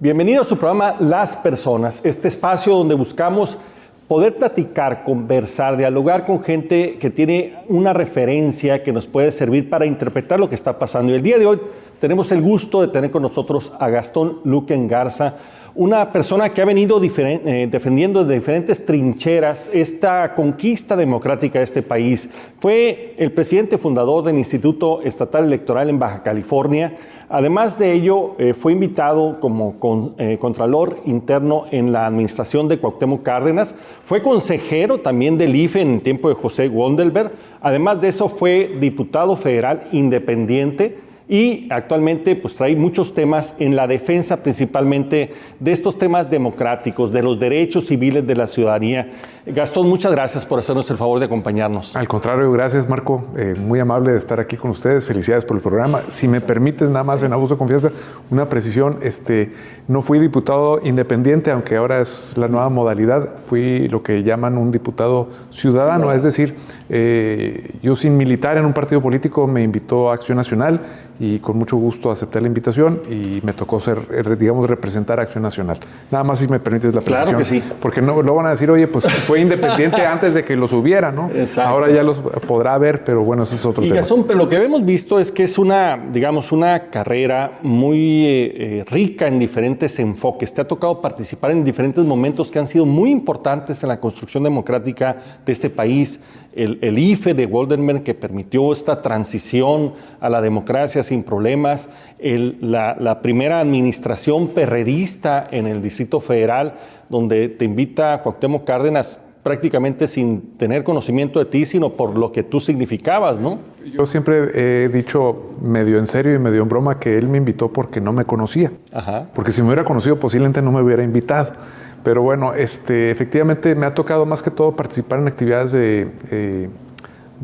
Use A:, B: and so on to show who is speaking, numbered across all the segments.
A: Bienvenido a su programa Las Personas, este espacio donde buscamos poder platicar, conversar, dialogar con gente que tiene una referencia que nos puede servir para interpretar lo que está pasando. Y el día de hoy tenemos el gusto de tener con nosotros a Gastón Luquen Garza, una persona que ha venido defendiendo de diferentes trincheras esta conquista democrática de este país. Fue el presidente fundador del Instituto Estatal Electoral en Baja California. Además de ello, fue invitado como contralor interno en la administración de Cuauhtémoc Cárdenas. Fue consejero también del IFE en el tiempo de José Gondelberg. Además de eso, fue diputado federal independiente. Y actualmente pues trae muchos temas en la defensa principalmente de estos temas democráticos, de los derechos civiles de la ciudadanía. Gastón, muchas gracias por hacernos el favor de acompañarnos.
B: Al contrario, gracias Marco, muy amable de estar aquí con ustedes, felicidades por el programa. Si me permites nada más en abuso de confianza, una precisión, no fui diputado independiente, aunque ahora es la nueva modalidad, fui lo que llaman un diputado ciudadano, es decir, yo sin militar en un partido político me invitó a Acción Nacional y con mucho gusto acepté la invitación y me tocó ser, digamos, representar a Acción Nacional. Nada más si me permites la precisión.
A: Claro que sí.
B: Porque no lo van a decir, oye, pues fue independiente antes de que los hubiera, ¿no?
A: Exacto.
B: Ahora ya los podrá ver, pero bueno, ese es otro tema.
A: Gastón, pero lo que hemos visto es que es una carrera muy rica en diferentes enfoques. Te ha tocado participar en diferentes momentos que han sido muy importantes en la construcción democrática de este país. El IFE de Gondelberg, que permitió esta transición a la democracia sin problemas, la primera administración perredista en el Distrito Federal, donde te invita a Cuauhtémoc Cárdenas prácticamente sin tener conocimiento de ti, sino por lo que tú significabas, ¿no?
B: Yo siempre he dicho, medio en serio y medio en broma, que él me invitó porque no me conocía. Ajá. Porque si me hubiera conocido, posiblemente no me hubiera invitado. Pero bueno, efectivamente me ha tocado más que todo participar en actividades de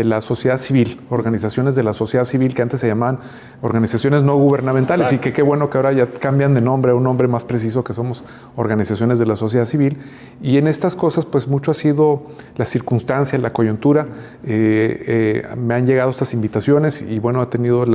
B: la sociedad civil, organizaciones de la sociedad civil que antes se llamaban organizaciones no gubernamentales. Exacto. Y que qué bueno que ahora ya cambian de nombre a un nombre más preciso, que somos organizaciones de la sociedad civil. Y en estas cosas pues mucho ha sido la circunstancia, la coyuntura. Me han llegado estas invitaciones y bueno, he tenido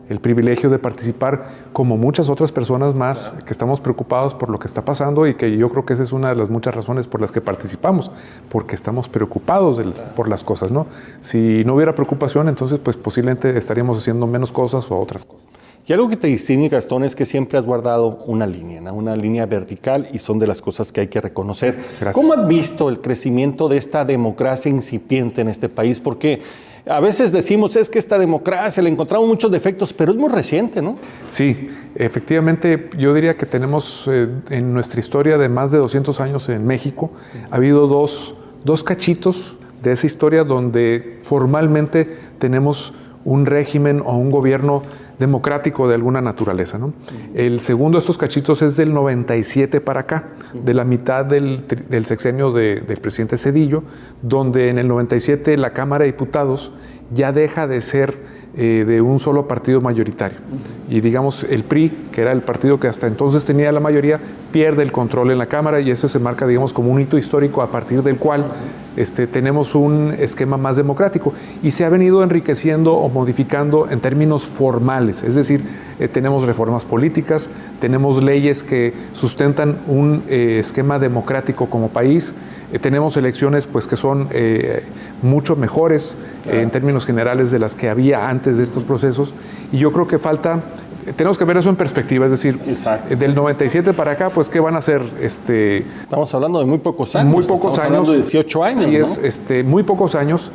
B: el privilegio de participar como muchas otras personas más que estamos preocupados por lo que está pasando y que yo creo que esa es una de las muchas razones por las que participamos, porque estamos preocupados por las cosas, ¿no? Si no hubiera preocupación, entonces pues posiblemente estaríamos haciendo menos cosas o otras cosas.
A: Y algo que te distingue, Gastón, es que siempre has guardado una línea, ¿no? Una línea vertical, y son de las cosas que hay que reconocer. Gracias. ¿Cómo has visto el crecimiento de esta democracia incipiente en este país? Porque a veces decimos, es que esta democracia le encontramos muchos defectos, pero es muy reciente, ¿no?
B: Sí, efectivamente, yo diría que tenemos en nuestra historia de más de 200 años en México, ha habido dos cachitos de esa historia donde formalmente tenemos un régimen o un gobierno democrático de alguna naturaleza, ¿no? El segundo de estos cachitos es del 97 para acá, de la mitad del sexenio del presidente Zedillo, donde en el 97 la Cámara de Diputados ya deja de ser de un solo partido mayoritario. Y digamos, el PRI, que era el partido que hasta entonces tenía la mayoría, pierde el control en la Cámara y eso se marca, digamos, como un hito histórico a partir del cual tenemos un esquema más democrático y se ha venido enriqueciendo o modificando en términos formales, es decir, tenemos reformas políticas, tenemos leyes que sustentan un esquema democrático como país, tenemos elecciones pues, que son mucho mejores en términos generales de las que había antes de estos procesos y yo creo que tenemos que ver eso en perspectiva, es decir, exacto, del 97 para acá, pues, ¿qué van a hacer?
A: Estamos hablando de muy pocos años.
B: Muy pocos años.
A: Hablando de 18 años,
B: sí,
A: ¿no?
B: es muy pocos años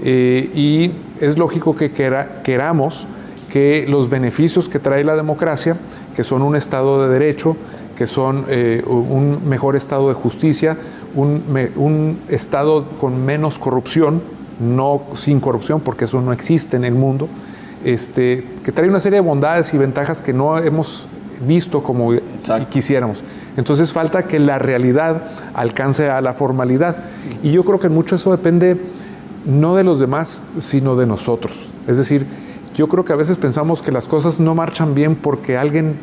B: y es lógico que queramos que los beneficios que trae la democracia, que son un Estado de Derecho, que son un mejor estado de justicia, un Estado con menos corrupción, no sin corrupción, porque eso no existe en el mundo, que trae una serie de bondades y ventajas que no hemos visto como quisiéramos. Entonces falta que la realidad alcance a la formalidad. Y yo creo que mucho eso depende no de los demás, sino de nosotros. Es decir, yo creo que a veces pensamos que las cosas no marchan bien porque alguien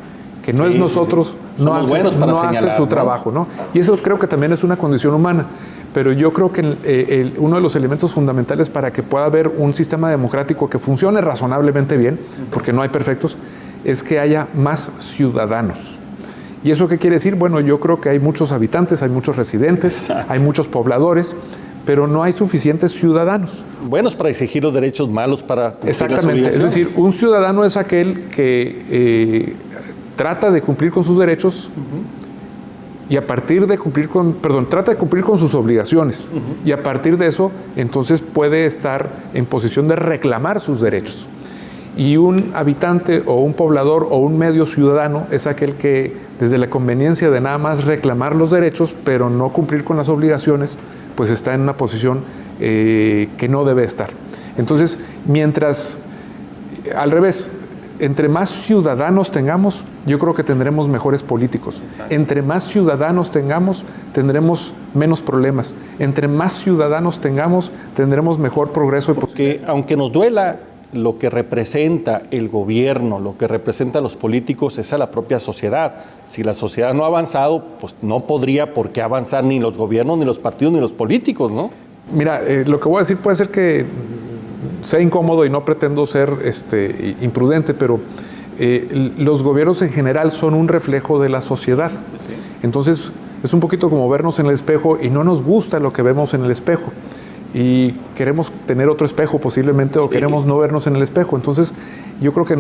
B: que no es nosotros no hace su trabajo, ¿no? Y eso creo que también es una condición humana. Pero yo creo que uno de los elementos fundamentales para que pueda haber un sistema democrático que funcione razonablemente bien, porque no hay perfectos, es que haya más ciudadanos. ¿Y eso qué quiere decir? Bueno, yo creo que hay muchos habitantes, hay muchos residentes, hay muchos pobladores, pero no hay suficientes ciudadanos.
A: Buenos para exigir los derechos, malos para cumplir las
B: Exactamente, es
A: obligaciones.
B: decir, un ciudadano es aquel que trata de cumplir con sus derechos y a partir de trata de cumplir con sus obligaciones y a partir de eso, entonces puede estar en posición de reclamar sus derechos. Y un habitante o un poblador o un medio ciudadano es aquel que desde la conveniencia de nada más reclamar los derechos, pero no cumplir con las obligaciones, pues está en una posición que no debe estar. Entonces, al revés, entre más ciudadanos tengamos, yo creo que tendremos mejores políticos.
A: Exacto.
B: Entre más ciudadanos tengamos, tendremos menos problemas. Entre más ciudadanos tengamos, tendremos mejor progreso.
A: Porque aunque nos duela, lo que representa el gobierno, lo que representan los políticos es a la propia sociedad. Si la sociedad no ha avanzado, pues no podría por qué avanzar ni los gobiernos, ni los partidos, ni los políticos, ¿no?
B: Mira, lo que voy a decir puede ser que sea incómodo y no pretendo ser imprudente, pero los gobiernos en general son un reflejo de la sociedad.
A: Sí.
B: Entonces, es un poquito como vernos en el espejo y no nos gusta lo que vemos en el espejo. Y queremos tener otro espejo posiblemente o queremos no vernos en el espejo. Entonces, yo creo que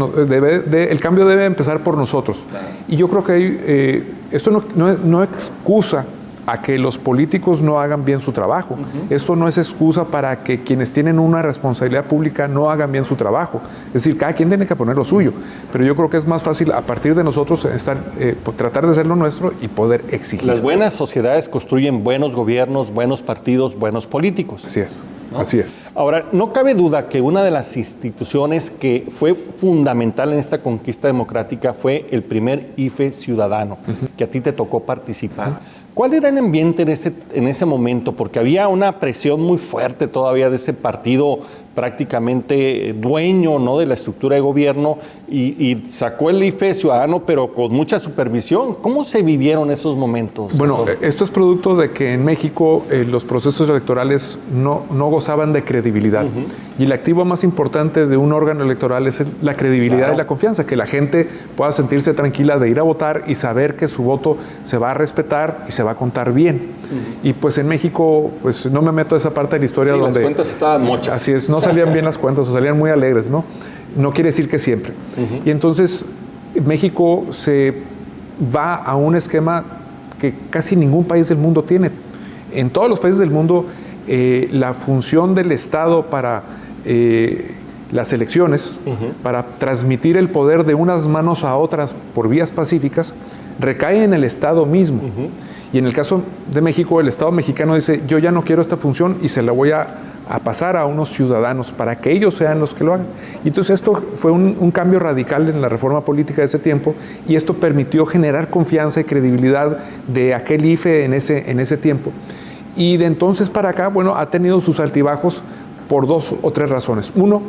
B: el cambio debe empezar por nosotros.
A: Claro.
B: Y yo creo que esto no excusa a que los políticos no hagan bien su trabajo. Esto no es excusa para que quienes tienen una responsabilidad pública no hagan bien su trabajo. Es decir, cada quien tiene que poner lo suyo. Pero yo creo que es más fácil a partir de nosotros tratar de hacer lo nuestro y poder exigir.
A: Las buenas sociedades construyen buenos gobiernos, buenos partidos, buenos políticos.
B: Así es,
A: ¿no?
B: Así es.
A: Ahora, no cabe duda que una de las instituciones que fue fundamental en esta conquista democrática fue el primer IFE ciudadano, que a ti te tocó participar. ¿Cuál era el ambiente en ese momento? Porque había una presión muy fuerte todavía de ese partido prácticamente dueño, ¿no?, de la estructura de gobierno y sacó el IFE ciudadano, pero con mucha supervisión. ¿Cómo se vivieron esos momentos?
B: Bueno, esto es producto de que en México los procesos electorales no gozaban de credibilidad. Y el activo más importante de un órgano electoral es la credibilidad y la confianza, que la gente pueda sentirse tranquila de ir a votar y saber que su voto se va a respetar y se va a contar bien. Y pues en México, pues no me meto a esa parte de la historia donde...
A: las cuentas estaban mochas.
B: Así es, no salían bien las cuentas o salían muy alegres, ¿no? No quiere decir que siempre. Y entonces México se va a un esquema que casi ningún país del mundo tiene. En todos los países del mundo, la función del Estado para las elecciones, para transmitir el poder de unas manos a otras por vías pacíficas, recae en el Estado mismo. Y en el caso de México, el Estado mexicano dice, yo ya no quiero esta función y se la voy a pasar a unos ciudadanos para que ellos sean los que lo hagan. Y entonces esto fue un cambio radical en la reforma política de ese tiempo y esto permitió generar confianza y credibilidad de aquel IFE en ese tiempo. Y de entonces para acá, bueno, ha tenido sus altibajos por 2 o 3 razones. Uno,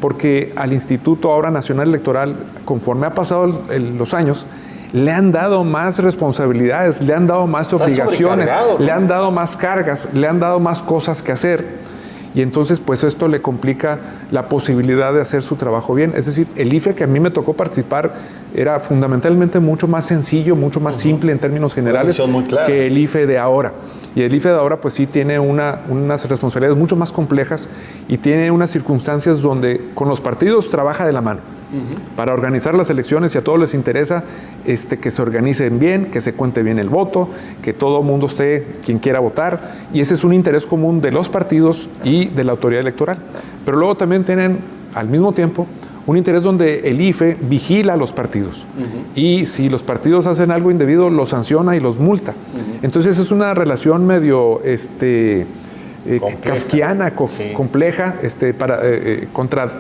B: porque al Instituto ahora Nacional Electoral, conforme ha pasado los años, le han dado más responsabilidades, le han dado más obligaciones, ¿no? Le han dado más cargas, le han dado más cosas que hacer. Y entonces, pues esto le complica la posibilidad de hacer su trabajo bien. Es decir, el IFE que a mí me tocó participar era fundamentalmente mucho más sencillo, mucho más simple en términos generales que el IFE de ahora. Y el IFE de ahora, pues sí tiene unas responsabilidades mucho más complejas y tiene unas circunstancias donde con los partidos trabaja de la mano. Para organizar las elecciones y a todos les interesa que se organicen bien, que se cuente bien el voto, que todo el mundo esté quien quiera votar y ese es un interés común de los partidos y de la autoridad electoral. Pero luego también tienen al mismo tiempo un interés donde el IFE vigila a los partidos y si los partidos hacen algo indebido los sanciona y los multa. Entonces es una relación medio kafkiana, compleja,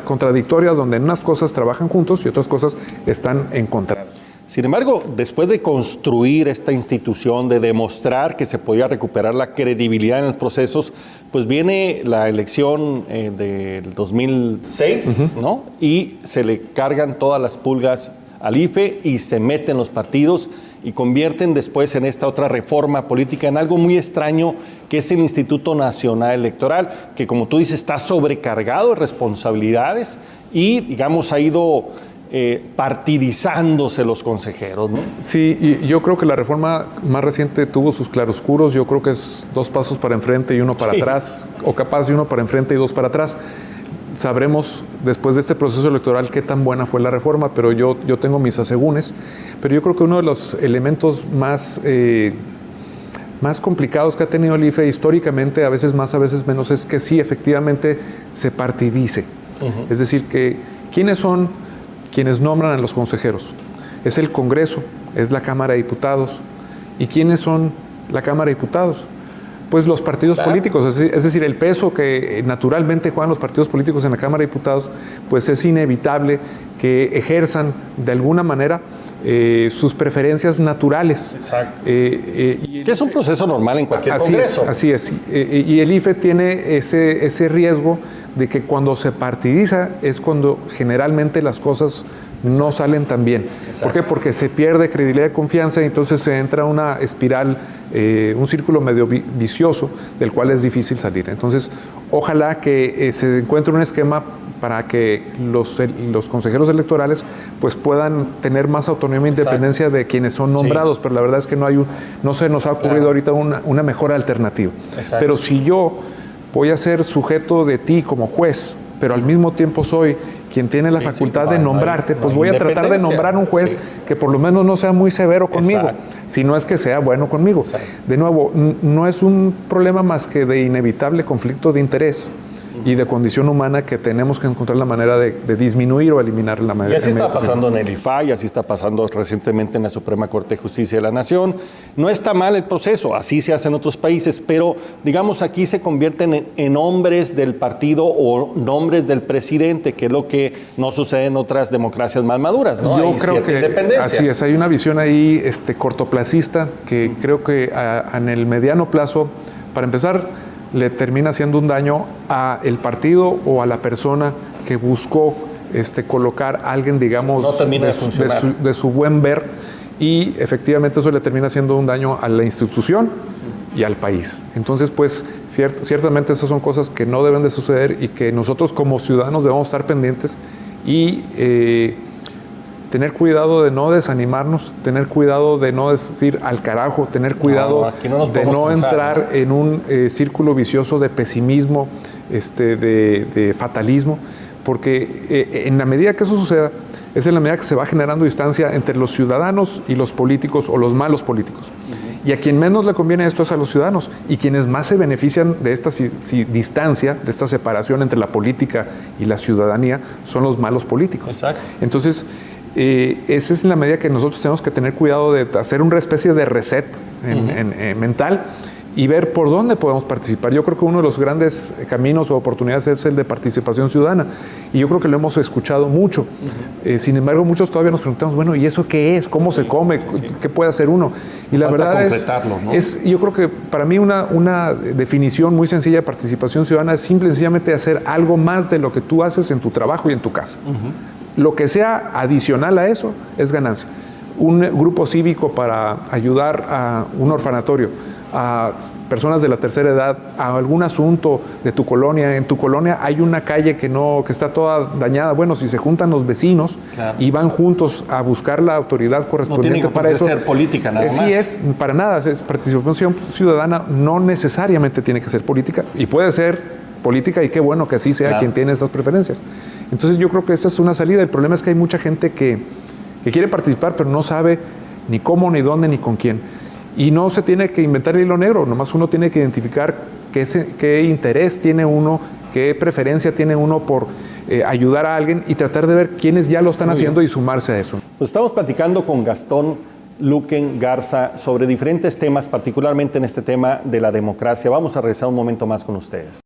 B: contradictoria, donde en unas cosas trabajan juntos y otras cosas están en contra.
A: Sin embargo, después de construir esta institución, de demostrar que se podía recuperar la credibilidad en los procesos, pues viene la elección del 2006, ¿no? Y se le cargan todas las pulgas al IFE y se meten los partidos y convierten después en esta otra reforma política en algo muy extraño que es el Instituto Nacional Electoral, que como tú dices está sobrecargado de responsabilidades y digamos ha ido partidizándose los consejeros, ¿no?
B: Sí, y yo creo que la reforma más reciente tuvo sus claroscuros. Yo creo que es 2 pasos para enfrente y 1 para atrás, o capaz de 1 para enfrente y 2 para atrás. Sabremos después de este proceso electoral qué tan buena fue la reforma, pero yo tengo mis asegúnes. Pero yo creo que uno de los elementos más complicados que ha tenido el IFE históricamente, a veces más, a veces menos, es que sí, efectivamente, se partidice. Es decir, que ¿quiénes son quienes nombran a los consejeros? Es el Congreso, es la Cámara de Diputados. ¿Y quiénes son la Cámara de Diputados? Pues los partidos políticos, es decir, el peso que naturalmente juegan los partidos políticos en la Cámara de Diputados, pues es inevitable que ejerzan de alguna manera sus preferencias naturales.
A: Exacto. Que es un proceso normal en cualquier congreso.
B: Así es. Y el IFE tiene ese riesgo de que cuando se partidiza es cuando generalmente las cosas no salen tan bien.
A: Exacto.
B: ¿Por qué? Porque se pierde credibilidad y confianza y entonces se entra una espiral, un círculo medio vicioso del cual es difícil salir. Entonces, ojalá que se encuentre un esquema para que los consejeros electorales pues puedan tener más autonomía e independencia de quienes son nombrados, pero la verdad es que no se nos ha ocurrido ahorita una mejor alternativa. Exacto. Pero si yo voy a ser sujeto de ti como juez, pero al mismo tiempo soy quien tiene la facultad de nombrarte, pues voy a tratar de nombrar un juez que por lo menos no sea muy severo conmigo, si no es que sea bueno conmigo. De nuevo, no es un problema más que de inevitable conflicto de interés y de condición humana que tenemos que encontrar la manera de disminuir o eliminar la manera.
A: Y así está pasando en el IFAI, así está pasando recientemente en la Suprema Corte de Justicia de la Nación. No está mal el proceso, así se hace en otros países, pero digamos aquí se convierten en nombres del partido o nombres del presidente, que es lo que no sucede en otras democracias más maduras, ¿no?
B: Yo creo que así es, hay una visión ahí cortoplacista que creo que en el mediano plazo, para empezar, le termina haciendo un daño al partido o a la persona que buscó colocar a alguien, digamos, de su buen ver, y efectivamente eso le termina haciendo un daño a la institución y al país. Entonces, pues, ciertamente esas son cosas que no deben de suceder y que nosotros como ciudadanos debemos estar pendientes y tener cuidado de no desanimarnos, tener cuidado de no decir al carajo, tener cuidado de no entrar en un círculo vicioso de pesimismo, de fatalismo, porque en la medida que eso suceda, es en la medida que se va generando distancia entre los ciudadanos y los políticos o los malos políticos. Y a quien menos le conviene esto es a los ciudadanos, y quienes más se benefician de esta distancia, de esta separación entre la política y la ciudadanía, son los malos políticos.
A: Exacto.
B: Entonces, esa es la medida que nosotros tenemos que tener cuidado de hacer una especie de reset mental y ver por dónde podemos participar. Yo creo que uno de los grandes caminos o oportunidades es el de participación ciudadana, y yo creo que lo hemos escuchado mucho. Sin embargo, muchos todavía nos preguntamos, bueno, ¿y eso qué es? ¿Cómo se come? ¿Qué puede hacer uno? Y la verdad es, yo creo que para mí una definición muy sencilla de participación ciudadana es simple y sencillamente hacer algo más de lo que tú haces en tu trabajo y en tu casa. Lo que sea adicional a eso es ganancia. Un grupo cívico para ayudar a un orfanatorio, a personas de la tercera edad, a algún asunto de tu colonia. En tu colonia hay una calle que está toda dañada. Bueno, si se juntan los vecinos y van juntos a buscar la autoridad correspondiente, no tiene para eso.
A: Ser política nada más.
B: Sí es, para nada. Es participación ciudadana, no necesariamente tiene que ser política, y puede ser política, y qué bueno que así sea quien tiene esas preferencias. Entonces yo creo que esa es una salida. El problema es que hay mucha gente que quiere participar, pero no sabe ni cómo, ni dónde, ni con quién. Y no se tiene que inventar el hilo negro, nomás uno tiene que identificar qué interés tiene uno, qué preferencia tiene uno por ayudar a alguien, y tratar de ver quiénes ya lo están haciendo y sumarse a eso.
A: Pues estamos platicando con Gastón Luquen Garza sobre diferentes temas, particularmente en este tema de la democracia. Vamos a regresar un momento más con ustedes.